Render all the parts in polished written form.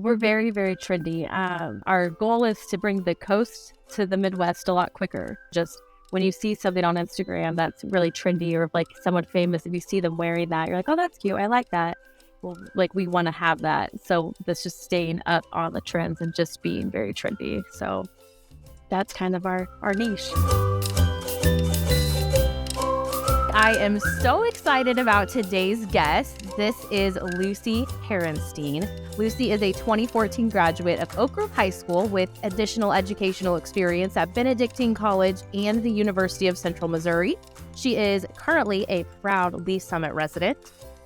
We're very, very trendy. Our goal is to bring the coast to the Midwest a lot quicker. Just when you see something on Instagram that's really trendy or like someone famous, if you see them wearing that, you're like, oh, that's cute. I like that. Well, like we want to have that. So that's just staying up on the trends and just being very trendy. So that's kind of our niche. I am so excited about today's guest. This is Lucy Harrenstein. Lucy is a 2014 graduate of Oak Grove High School with additional educational experience at Benedictine College and the University of Central Missouri. She is currently a proud Lee's Summit resident,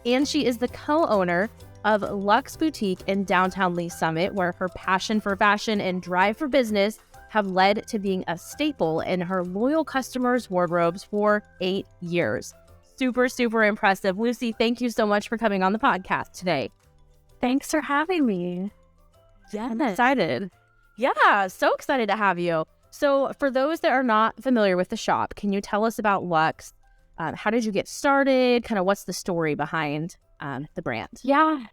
and she is the co-owner of Luxxe Boutique in downtown Lee's Summit, where her passion for fashion and drive for business have led to being a staple in her loyal customers' wardrobes for 8 years. Super, super impressive. Lucy, thank you so much for coming on the podcast today. Thanks for having me. Yeah, I'm excited. Yeah, so excited to have you. So for those that are not familiar with the shop, can you tell us about Luxxe? How did you get started? Kind of what's the story behind the brand? Yeah.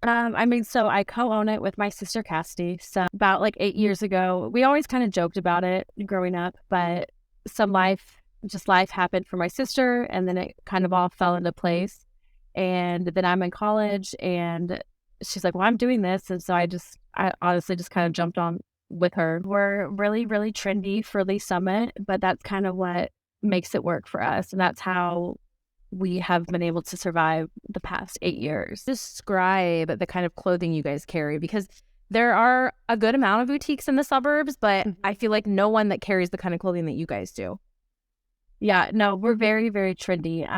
So I co-own it with my sister Cassidy. So about like 8 years ago, we always kind of joked about it growing up, but life happened for my sister, and then it kind of all fell into place. And then I'm in college, and she's like, well, I'm doing this. And so I honestly just kind of jumped on with her. We're really, really trendy for Lee's Summit, but that's kind of what makes it work for us. And that's how we have been able to survive the past 8 years. Describe the kind of clothing you guys carry, because there are a good amount of boutiques in the suburbs, but I feel like no one that carries the kind of clothing that you guys do. Yeah, no, we're very, very trendy.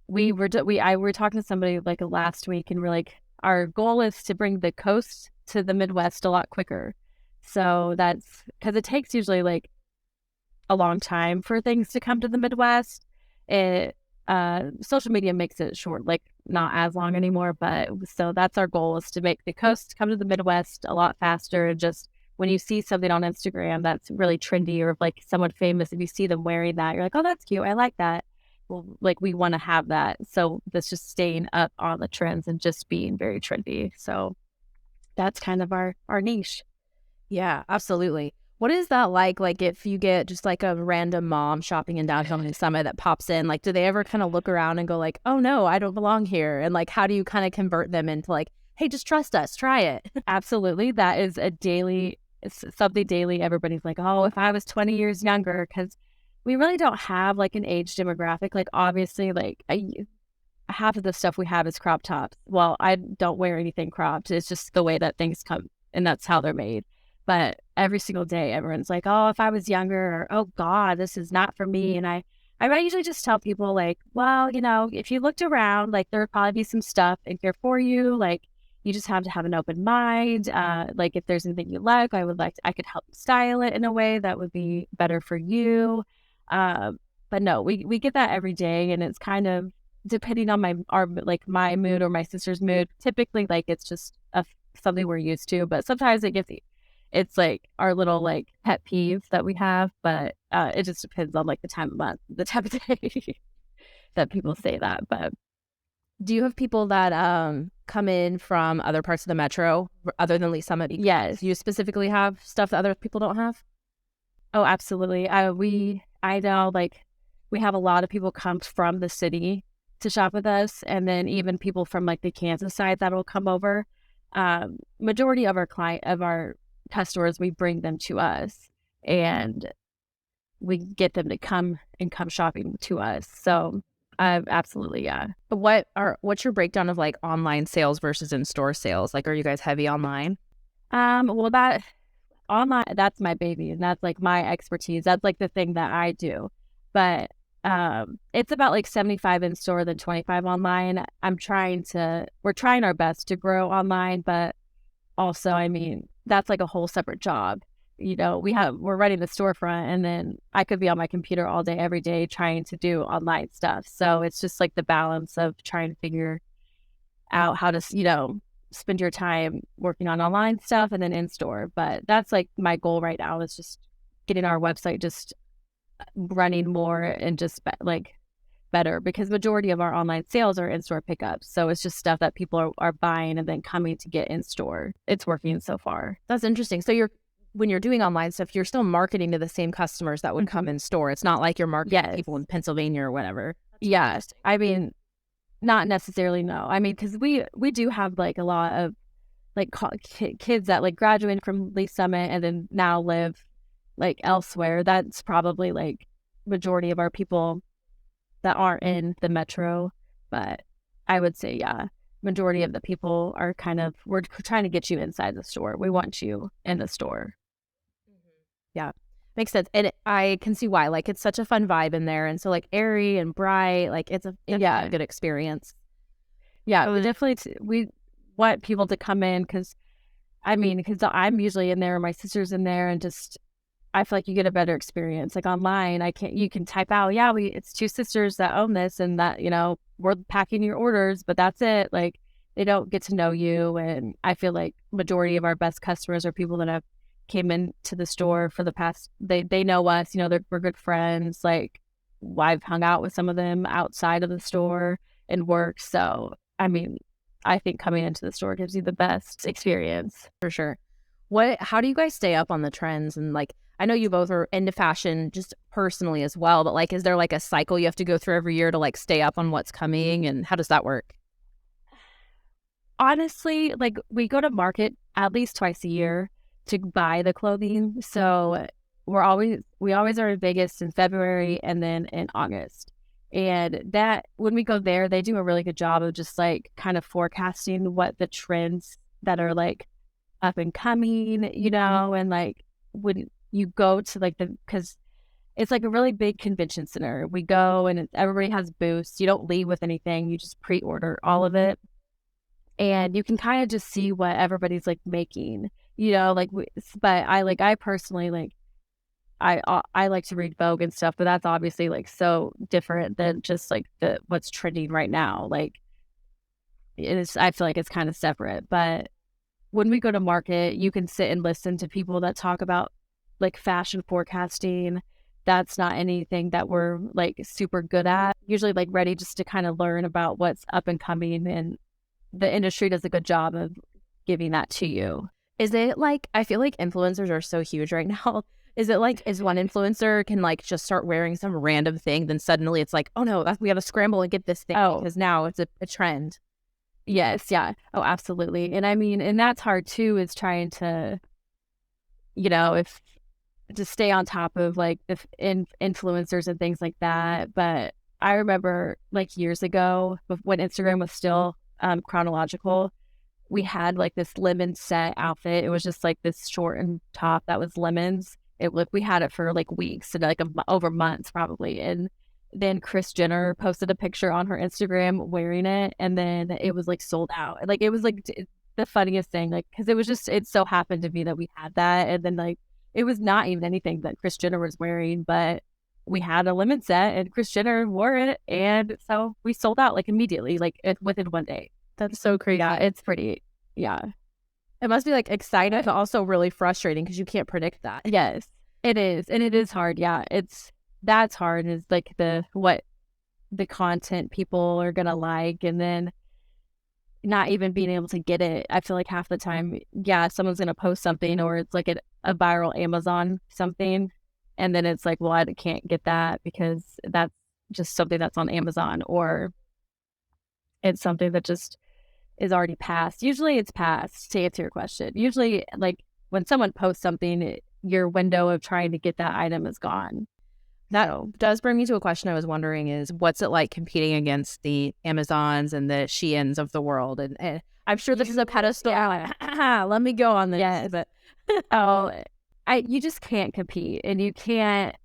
We were talking to somebody like last week, and we're like, our goal is to bring the coast to the Midwest a lot quicker. So that's because it takes usually like a long time for things to come to the Midwest. Social media makes it short, like not as long anymore, but so that's our goal, is to make the coast come to the Midwest a lot faster. Just when you see something on Instagram that's really trendy or like someone famous, if you see them wearing that, you're like, oh, that's cute. I like that. Well, like we want to have that. So that's just staying up on the trends and just being very trendy. So that's kind of our niche. Yeah, absolutely. What is that like? Like if you get just like a random mom shopping in downtown Lee's Summit that pops in, like do they ever kind of look around and go like, oh no, I don't belong here? And like, how do you kind of convert them into like, hey, just trust us, try it? Absolutely. That is it's something daily. Everybody's like, oh, if I was 20 years younger, because we really don't have like an age demographic. Like obviously like half of the stuff we have is crop tops. Well, I don't wear anything cropped. It's just the way that things come, and that's how they're made. But every single day, everyone's like, oh, if I was younger, or, oh, God, this is not for me. And I usually just tell people like, well, you know, if you looked around, like there would probably be some stuff in here for you. Like you just have to have an open mind. Like if there's anything you like, I could help style it in a way that would be better for you. But no, we get that every day. And it's kind of depending on my mood or my sister's mood. Typically, like it's just something we're used to. But sometimes it's like our little like pet peeves that we have, but it just depends on like the time of month, the time of day that people say that. But do you have people that come in from other parts of the metro other than Lee's Summit? Yes. Do you specifically have stuff that other people don't have? Oh, absolutely. I know like we have a lot of people come from the city to shop with us, and then even people from like the Kansas side that will come over. Majority of our customers, we bring them to us and we get them to come shopping to us. So absolutely, yeah. What's your breakdown of like online sales versus in-store sales? Like, are you guys heavy online? Well, that online, that's my baby, and that's like my expertise. That's like the thing that I do. But it's about like 75 in store, then 25 online. We're trying our best to grow online, but also, I mean, that's like a whole separate job. You know, we're running the storefront, and then I could be on my computer all day, every day, trying to do online stuff. So it's just like the balance of trying to figure out how to, you know, spend your time working on online stuff and then in store. But that's like my goal right now, is just getting our website just running more and just like better because majority of our online sales are in-store pickups. So it's just stuff that people are buying and then coming to get in store. It's working so far. That's interesting. So when you're doing online stuff, you're still marketing to the same customers that would come in store. It's not like you're marketing to people in Pennsylvania or whatever. Yes. I mean, not necessarily, no. I mean, because we do have like a lot of like kids that like graduated from Lee Summit and then now live like elsewhere. That's probably like majority of our people that aren't in the metro. But I would say, yeah, majority of the people are we're trying to get you inside the store. We want you in the store. Yeah, makes sense. And I can see why. Like, it's such a fun vibe in there. And so, like, airy and bright, like, it's a good experience. Yeah, we want people to come in because I'm usually in there, my sister's in there, and just I feel like you get a better experience. Like online, you can type out, yeah, it's two sisters that own this, and that we're packing your orders, but that's it. Like they don't get to know you, and I feel like majority of our best customers are people that have came into the store for the past. They know us, we're good friends. Like I've hung out with some of them outside of the store and work. So I mean, I think coming into the store gives you the best experience. For sure. How do you guys stay up on the trends? And like, I know you both are into fashion just personally as well, but like, is there like a cycle you have to go through every year to like stay up on what's coming? And how does that work? Honestly, like we go to market at least twice a year to buy the clothing. So we always are in Vegas in February and then in August. And that when we go there, they do a really good job of just like kind of forecasting what the trends that are like up and coming, and like when you go to like because it's like a really big convention center. We go and everybody has booths. You don't leave with anything. You just pre-order all of it. And you can kind of just see what everybody's like making, but I personally like, I like to read Vogue and stuff, but that's obviously like so different than just like what's trending right now. Like I feel like it's kind of separate, but when we go to market, you can sit and listen to people that talk about like fashion forecasting. That's not anything that we're like super good at. Usually like ready just to kind of learn about what's up and coming, and the industry does a good job of giving that to you. Is it like, I feel like influencers are so huge right now. Is it like, is one influencer can like just start wearing some random thing, then suddenly it's like, oh no, we got to scramble and get this thing because now it's a trend. Yes, yeah. Oh, absolutely. And I mean, and that's hard too, is trying to, if to stay on top of like the influencers and things like that. But I remember like years ago when Instagram was still chronological, we had like this lemon set outfit. It was just like this shortened top that was lemons. We had it for like weeks and like over months probably. And then Kris Jenner posted a picture on her Instagram wearing it, and then it was like sold out. Like it was like the funniest thing, like because it so happened to be that we had that, and then like it was not even anything that Kris Jenner was wearing, but we had a lemon set and Kris Jenner wore it, and so we sold out like immediately, like within one day. That's so crazy. Yeah, it's pretty. Yeah, it must be like exciting, but also really frustrating because you can't predict that. Yes, it is, and it is hard. Yeah, that's hard, is like what the content people are gonna like, and then not even being able to get it. I feel like half the time, yeah, someone's gonna post something, or it's like a viral Amazon something, and then it's like, well, I can't get that because that's just something that's on Amazon, or it's something that just is already passed. Usually it's passed, to answer your question. Usually, like when someone posts something, your window of trying to get that item is gone. That does bring me to a question I was wondering is, what's it like competing against the Amazons and the Sheins of the world? And I'm sure this is a pedestal. Yeah. Let me go on this. Yes. But you just can't compete, and you can't,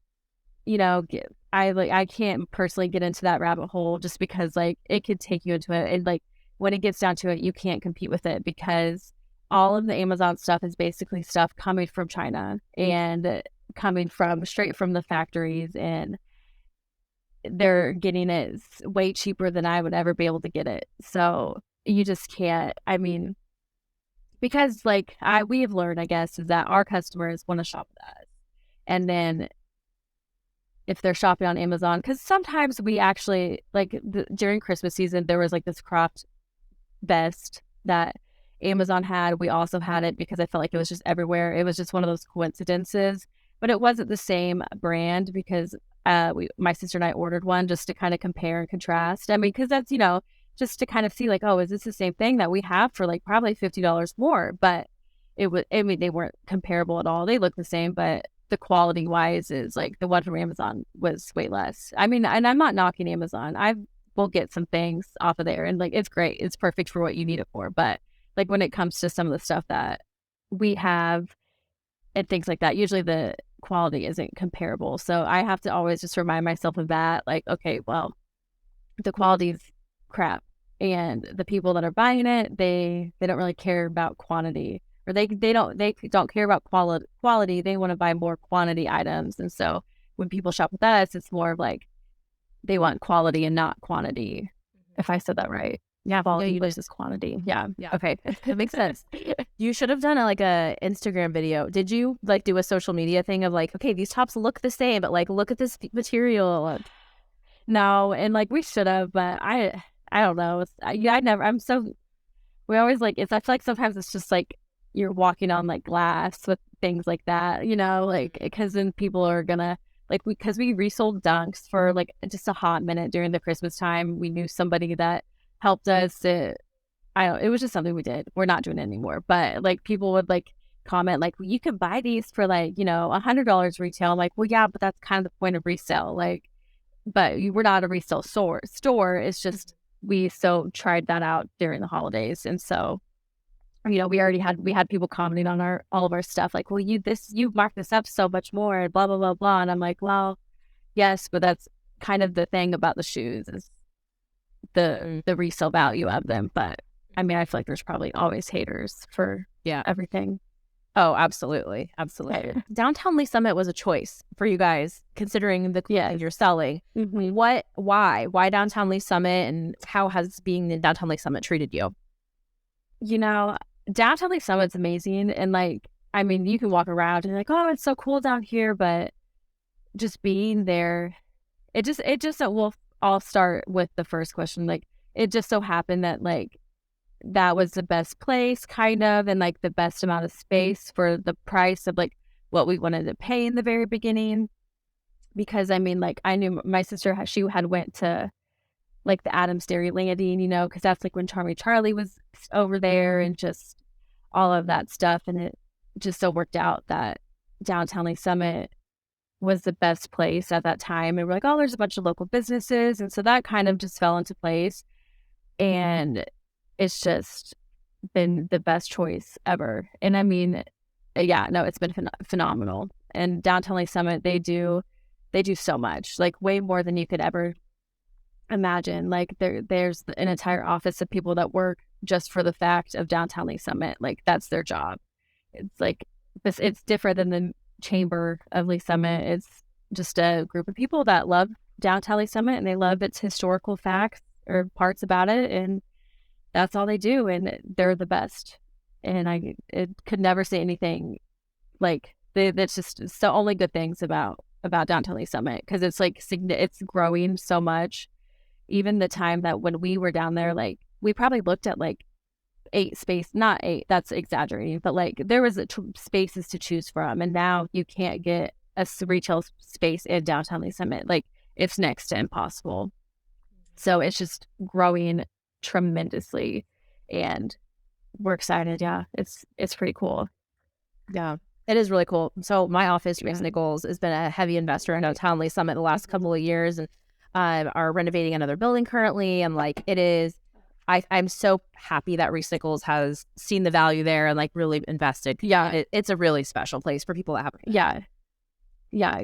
I can't personally get into that rabbit hole just because like it could take you into it. And like when it gets down to it, you can't compete with it because all of the Amazon stuff is basically stuff coming from China and coming straight from the factories, and they're getting it way cheaper than I would ever be able to get it. So you just can't, I mean, because like we have learned, I guess, is that our customers want to shop with us. And then if they're shopping on Amazon, because sometimes we actually like during Christmas season there was like this cropped vest that Amazon had. We also had it because I felt like it was just everywhere. It was just one of those coincidences, but it wasn't the same brand because my sister and I ordered one just to kind of compare and contrast. I mean, because that's, just to kind of see like, oh, is this the same thing that we have for like probably $50 more? But it was, I mean, they weren't comparable at all. They look the same, but the quality wise is like the one from Amazon was way less. I mean, and I'm not knocking Amazon. I will get some things off of there and like it's great. It's perfect for what you need it for. But like when it comes to some of the stuff that we have and things like that, usually the quality isn't comparable. So I have to always just remind myself of that. Like, okay, well, the quality's crap. And the people that are buying it, they don't really care about quantity, or they don't care about quality. They want to buy more quantity items. And so when people shop with us, it's more of like they want quality and not quantity. If I said that right. Yeah, quality versus quantity. Yeah. Okay, that makes sense. You should have done a Instagram video. Did you like do a social media thing of like, okay, these tops look the same, but like look at this material? No, and like we should have, but I don't know. I never. We always like it's. I feel like sometimes it's just like you're walking on like glass with things like that, like because then people are gonna like because we resold dunks for like just a hot minute during the Christmas time. We knew somebody that helped us. It was just something we did. We're not doing it anymore, but like people would like comment like, well, you can buy these for like $100 retail. I'm like, well, yeah, but that's kind of the point of resale. Like, but we're not a resale store. It's just we so tried that out during the holidays, and so we had people commenting on all of our stuff like, well, you marked this up so much more and blah blah blah blah, and I'm like, well, yes, but that's kind of the thing about the shoes is the resale value of them. But I mean, I feel like there's probably always haters for everything. Oh, absolutely. Absolutely. Downtown Lee Summit was a choice for you guys, considering the clothes you're selling. Mm-hmm. Why Downtown Lee Summit, and how has being in Downtown Lee Summit treated you? Downtown Lee Summit's amazing. And like, I mean, you can walk around and you're like, oh, it's so cool down here. But just being there, I'll start with the first question. Like, it just so happened that like, that was the best place kind of, and like the best amount of space for the price of like what we wanted to pay in the very beginning. Because I mean, like I knew my sister, she had went to like the Adams Dairy Landing, because that's like when Charming Charlie was over there and just all of that stuff. And it just so worked out that Downtown Lee Summit was the best place at that time. And we're like, oh, there's a bunch of local businesses. And so that kind of just fell into place. And it's just been the best choice ever. And I mean, it's been phenomenal. And Downtown Lee Summit, they do so much, like way more than you could ever imagine. Like there's an entire office of people that work just for the fact of Downtown Lee Summit. Like that's their job. It's like it's different than the Chamber of Lee Summit. It's just a group of people that love Downtown Lee Summit and they love its historical facts or parts about it, and that's all they do, and they're the best. And I could never say anything like that's just so only good things about Downtown Lee Summit, because it's like it's growing so much. Even the time that when we were down there, like we probably looked at like 8 space, not 8, that's exaggerating, but like there was spaces to choose from, and now you can't get a retail space in Downtown Lee Summit. Like it's next to impossible. So it's just growing tremendously, and we're excited. It's pretty cool. It is really cool. So my office, Grace Nichols, has been a heavy investor in Downtown Lee Summit the last couple of years, and are renovating another building currently. And like it is, I'm so happy that Reese Nichols has seen the value there and like really invested. It's a really special place for people that have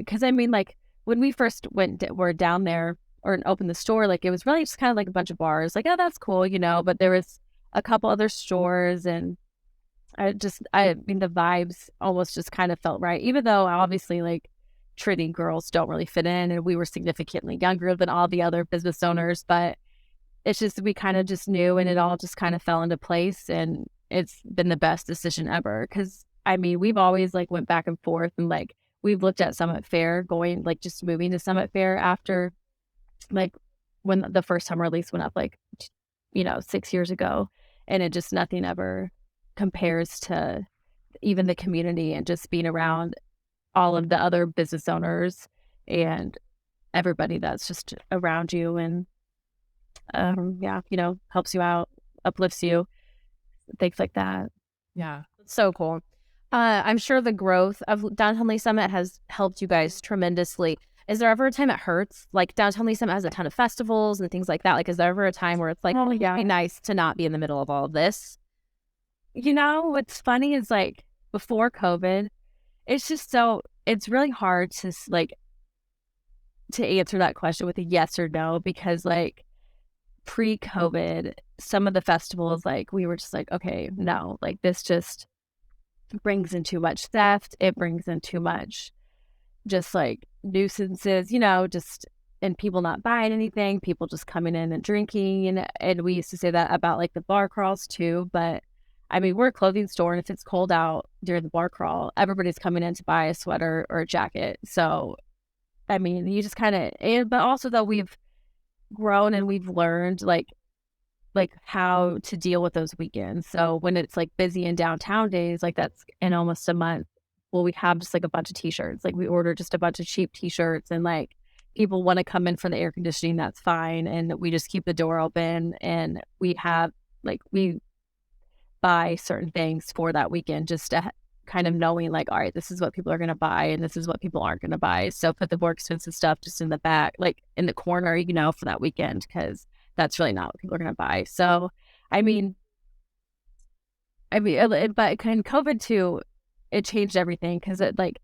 because I mean, like when we first were down there or opened the store, like it was really just kind of like a bunch of bars, like, oh, that's cool, but there was a couple other stores, and I mean the vibes almost just kind of felt right, even though obviously like Trinity girls don't really fit in, and we were significantly younger than all the other business owners, but it's just we kind of just knew, and it all just kind of fell into place, and it's been the best decision ever. Because I mean, we've always like went back and forth, and like we've looked at Summit Fair, going like just moving to Summit Fair after like when the first summer lease went up, like 6 years ago, and it just nothing ever compares to even the community and just being around all of the other business owners and everybody that's just around you and helps you out, uplifts you, things like that. Yeah, that's so cool. I'm sure the growth of Downtown Lee Summit has helped you guys tremendously. Is there ever a time it hurts? Like Downtown Lee Summit has a ton of festivals and things like that. Like, is there ever a time where it's like, oh yeah, nice to not be in the middle of all of this? What's funny is like before COVID, it's really hard to like to answer that question with a yes or no, because like pre-COVID, some of the festivals, like we were just like, okay, no, like this just brings in too much theft. It brings in too much just like nuisances, just and people not buying anything, people just coming in and drinking. And we used to say that about like the bar crawls too. But I mean, we're a clothing store, and if it's cold out during the bar crawl, everybody's coming in to buy a sweater or a jacket. So, I mean, you just kind of, but also though we've grown and we've learned like how to deal with those weekends. So when it's like busy in downtown days, like that's in almost a month, well, we have just like a bunch of t-shirts. Like we order just a bunch of cheap t-shirts, and like people want to come in for the air conditioning, that's fine. And we just keep the door open, and we have like, we buy certain things for that weekend just to kind of knowing like, all right, this is what people are going to buy and this is what people aren't going to buy. So put the more expensive stuff just in the back, like in the corner, for that weekend, because that's really not what people are going to buy. So, I mean, but kind of COVID too, it changed everything, because it like,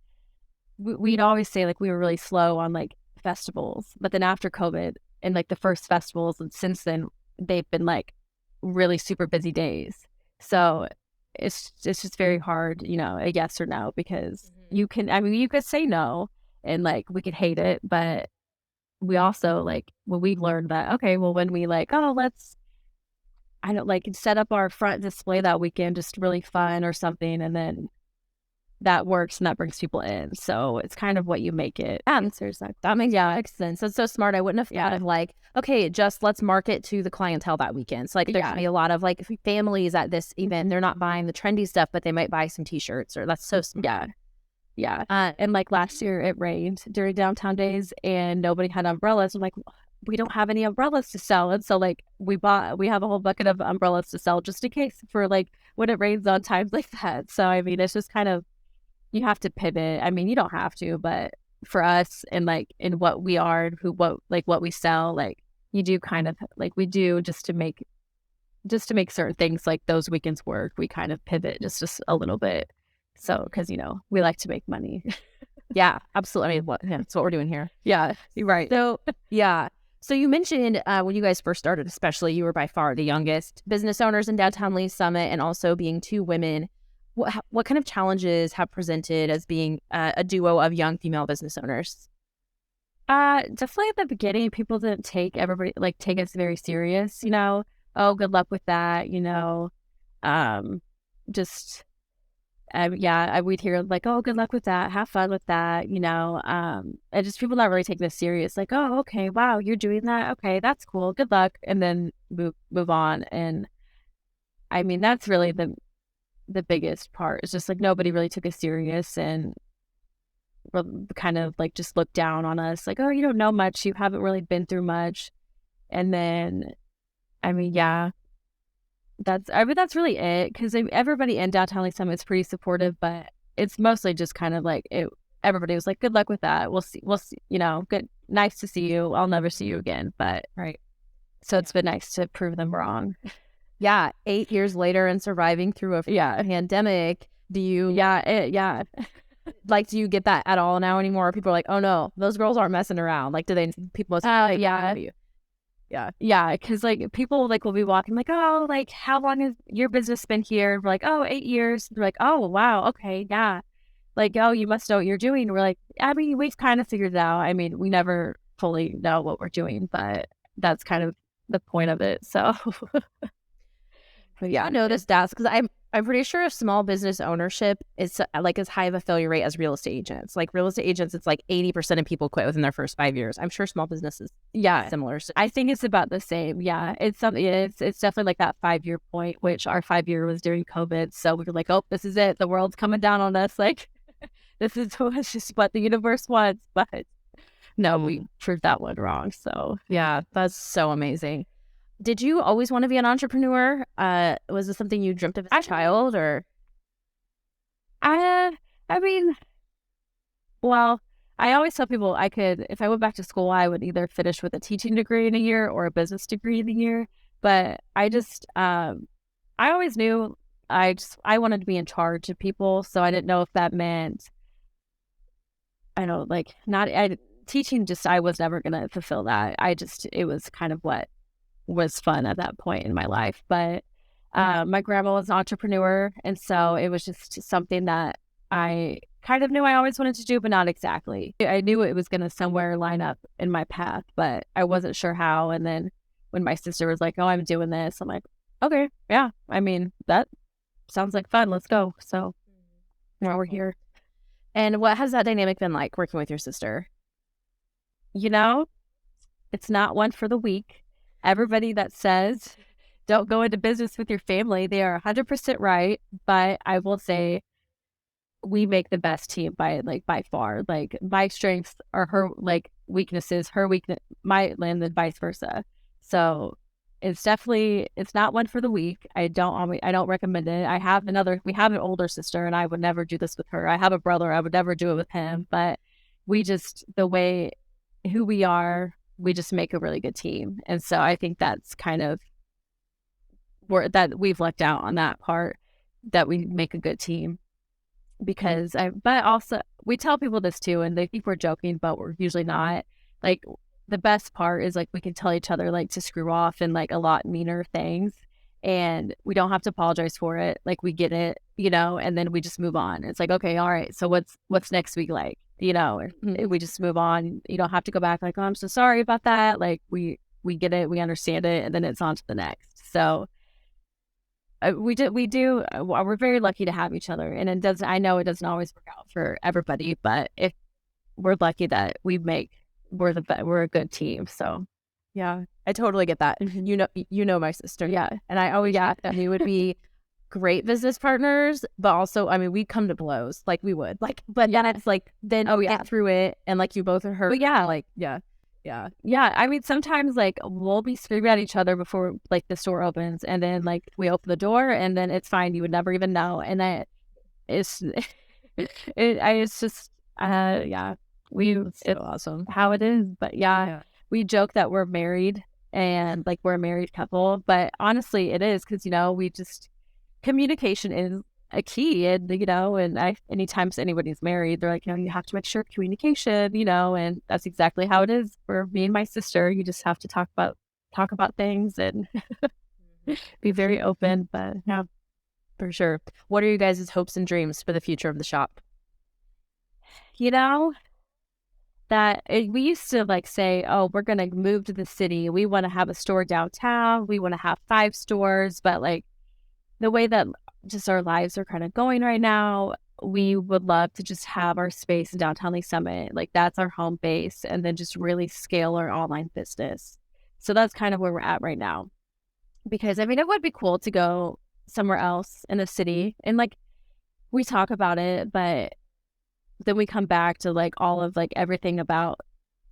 we'd always say like we were really slow on like festivals, but then after COVID and like the first festivals, and since then they've been like really super busy days. So it's just very hard, a yes or no, because you could say no and like we could hate it, but we also like when we've learned that, okay, well, when we like, oh, I don't like set up our front display that weekend, just really fun or something, and then that works and that brings people in. So it's kind of what you make it. Answers that makes sense. That's so smart. I wouldn't have thought of like, okay, just let's market to the clientele that weekend. So like there's gonna be a lot of like families at this event, they're not buying the trendy stuff, but they might buy some t-shirts, or that's so smart. Yeah. And like last year it rained during downtown days and nobody had umbrellas. I'm like, we don't have any umbrellas to sell. And so like we have a whole bucket of umbrellas to sell just in case for like when it rains on times like that. So I mean, it's just kind of, you have to pivot. I mean, you don't have to, but for us and like in what we are, what we sell, like you do kind of like we do just to make certain things like those weekends work. We kind of pivot just a little bit. So, because we like to make money. Yeah, absolutely. I mean, that's what we're doing here. Yeah, you're right. So, yeah. So you mentioned when you guys first started, especially, you were by far the youngest business owners in Downtown Lee Summit, and also being two women. What kind of challenges have presented as being a duo of young female business owners? Definitely at the beginning, people didn't take us very serious. Oh, good luck with that. Just. We'd hear like, oh, good luck with that. Have fun with that, and just people not really taking this serious. Like, oh, okay, wow, you're doing that. Okay, that's cool. Good luck. And then move on. And I mean, that's really the biggest part. It's just like nobody really took us serious and kind of like just looked down on us. Like, oh, you don't know much. You haven't really been through much. And then, I mean, yeah. That's really it, because everybody in Downtown Lee Summit is pretty supportive, but it's mostly just kind of like everybody was like, good luck with that. We'll see, good, nice to see you. I'll never see you again. But right. So it's been nice to prove them wrong. Yeah. 8 years later and surviving through a pandemic. Do you, like, do you get that at all now anymore? People are like, oh no, those girls aren't messing around. Like, people Yeah, because like people like will be walking like, oh, like how long has your business been here? We're like, oh, 8 years. They're like, oh, wow, okay, yeah. Like, oh, you must know what you're doing. We're like, I mean, we've kind of figured it out. I mean, we never fully know what we're doing, but that's kind of the point of it. So, but yeah, I noticed that because I'm pretty sure a small business ownership is like as high of a failure rate as real estate agents. Like real estate agents, it's like 80% of people quit within their first 5 years. I'm sure small businesses similar. So I think it's about the same. Yeah, it's something. It's definitely like that 5 year point, which our 5 year was during COVID. So we were like, oh, this is it. The world's coming down on us. Like this is just what the universe wants. But no, we proved that one wrong. So yeah, that's so amazing. Did you always want to be an entrepreneur? Was this something you dreamt of as a child, or? I mean, well, I always tell people if I went back to school, I would either finish with a teaching degree in a year or a business degree in a year. But I always knew I wanted to be in charge of people. So I didn't know if that meant, I don't like not, teaching I was never going to fulfill that. It was kind of what was fun at that point in my life. But my grandma was an entrepreneur. And so it was just something that I kind of knew I always wanted to do, but not exactly. I knew it was going to somewhere line up in my path, but I wasn't sure how. And then when my sister was like, oh, I'm doing this, I'm like, okay, yeah. I mean, that sounds like fun. Let's go. So now we're here. And what has that dynamic been like working with your sister? You know, it's not one for the weak. Everybody that says don't go into business with your family, they are 100% right. But I will say we make the best team by far. Like my strengths are her weaknesses, her weakness, and then vice versa. So it's not one for the weak. I don't recommend it. We have an older sister and I would never do this with her. I have a brother. I would never do it with him, but who we are, we just make a really good team. And so I think that's kind of that we've lucked out on that part, that we make a good team. But also we tell people this too, and they think we're joking, but we're usually not. Like the best part is like we can tell each other like to screw off and like a lot meaner things, and we don't have to apologize for it. Like we get it, and then we just move on. It's like, okay, all right, so what's next week like? We just move on. You don't have to go back like, oh, I'm so sorry about that. Like we get it, we understand it, and then it's on to the next. So we're very lucky to have each other, and I know it doesn't always work out for everybody, but if we're lucky that we're a good team. So yeah, I totally get that. You know my sister. Yeah. And I always we would be great business partners, but also, I mean, we'd come to blows, like we would, like, but then it's like, get through it, and like you both are hurt. But yeah, like, yeah. I mean, sometimes like we'll be screaming at each other before like the store opens, and then like we open the door, and then it's fine. You would never even know, and that it's it's just it's so awesome how it is. But yeah, we joke that we're married and like we're a married couple, but honestly, it is because communication is a key, and anytime anybody's married, they're like, you have to make sure communication, and that's exactly how it is for me and my sister. You just have to talk about things and be very open. But yeah, for sure. What are you guys' hopes and dreams for the future of the shop? We used to like say, oh, we're gonna move to the city, we want to have a store downtown, we want to have 5 stores, but like the way that just our lives are kind of going right now, we would love to just have our space in downtown Lee Summit. Like that's our home base, and then just really scale our online business. So that's kind of where we're at right now. Because I mean, it would be cool to go somewhere else in the city, and like we talk about it, but then we come back to like all of like everything about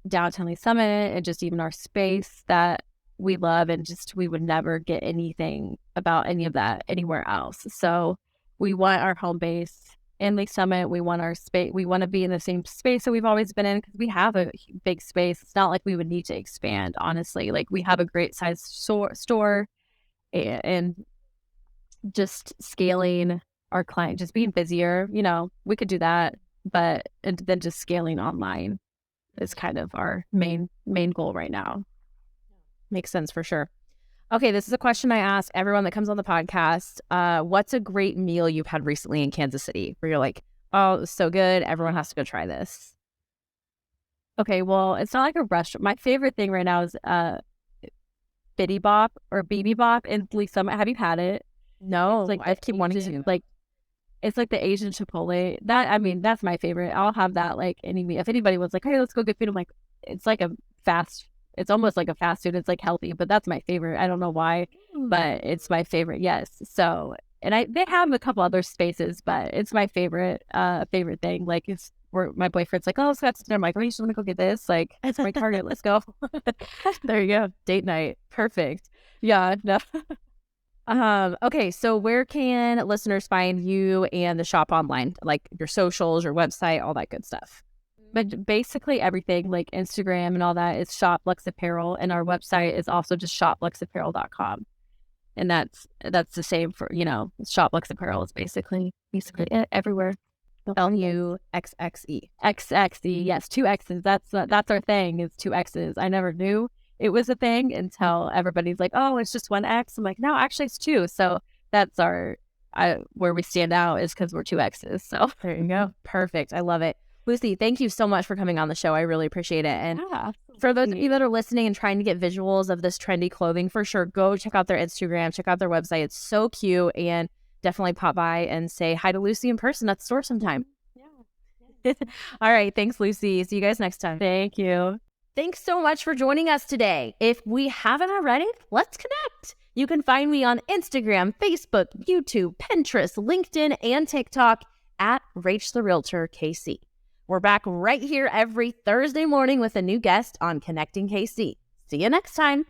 downtown Lee Summit and just even our space that we love, and just we would never get anything about any of that anywhere else. So we want our home base in Lee Summit. We want our space. We want to be in the same space that we've always been in, because we have a big space. It's not like we would need to expand, honestly. Like we have a great size store, and just scaling our client, just being busier, we could do that, and then just scaling online is kind of our main goal right now. Makes sense for sure. Okay, this is a question I ask everyone that comes on the podcast. What's a great meal you've had recently in Kansas City where you're like, oh, it was so good, everyone has to go try this? Okay, well, it's not like a restaurant. My favorite thing right now is Bitty Bop or BB Bop in Lee Summit. Have you had it? No, It's like I the keep wanting Asian, to. like it's like the Asian Chipotle. That I mean, that's my favorite. I'll have that like if anybody was like, hey, let's go get food. I'm like, it's like a fast. It's almost like a fast food. It's like healthy, but that's my favorite. I don't know why, but it's my favorite. Yes. So, and they have a couple other spaces, but it's my favorite thing. Like it's where my boyfriend's like, oh, let's go out to dinner. I'm like, oh, you just want to go get this? Like, it's my Target. Let's go. There you go. Date night. Perfect. Yeah. No. Okay, so where can listeners find you and the shop online? Like your socials, your website, all that good stuff. But basically everything like Instagram and all that is Shop Luxxe Apparel, and our website is also just shopluxeapparel.com. And that's the same for, Shop Luxxe Apparel is basically it everywhere. LUXXE. XXE, yes, two X's. That's our thing, is two X's. I never knew it was a thing until everybody's like, oh, it's just one X. I'm like, no, actually it's two. So that's where we stand out, is because we're two X's. So there you go. Perfect. I love it. Lucy, thank you so much for coming on the show. I really appreciate it. And for those of you that are listening and trying to get visuals of this trendy clothing, for sure, go check out their Instagram, check out their website. It's so cute, and definitely pop by and say hi to Lucy in person at the store sometime. Yeah. All right. Thanks, Lucy. See you guys next time. Thank you. Thanks so much for joining us today. If we haven't already, let's connect. You can find me on Instagram, Facebook, YouTube, Pinterest, LinkedIn, and TikTok at Rach the Realtor KC. We're back right here every Thursday morning with a new guest on Connecting KC. See you next time.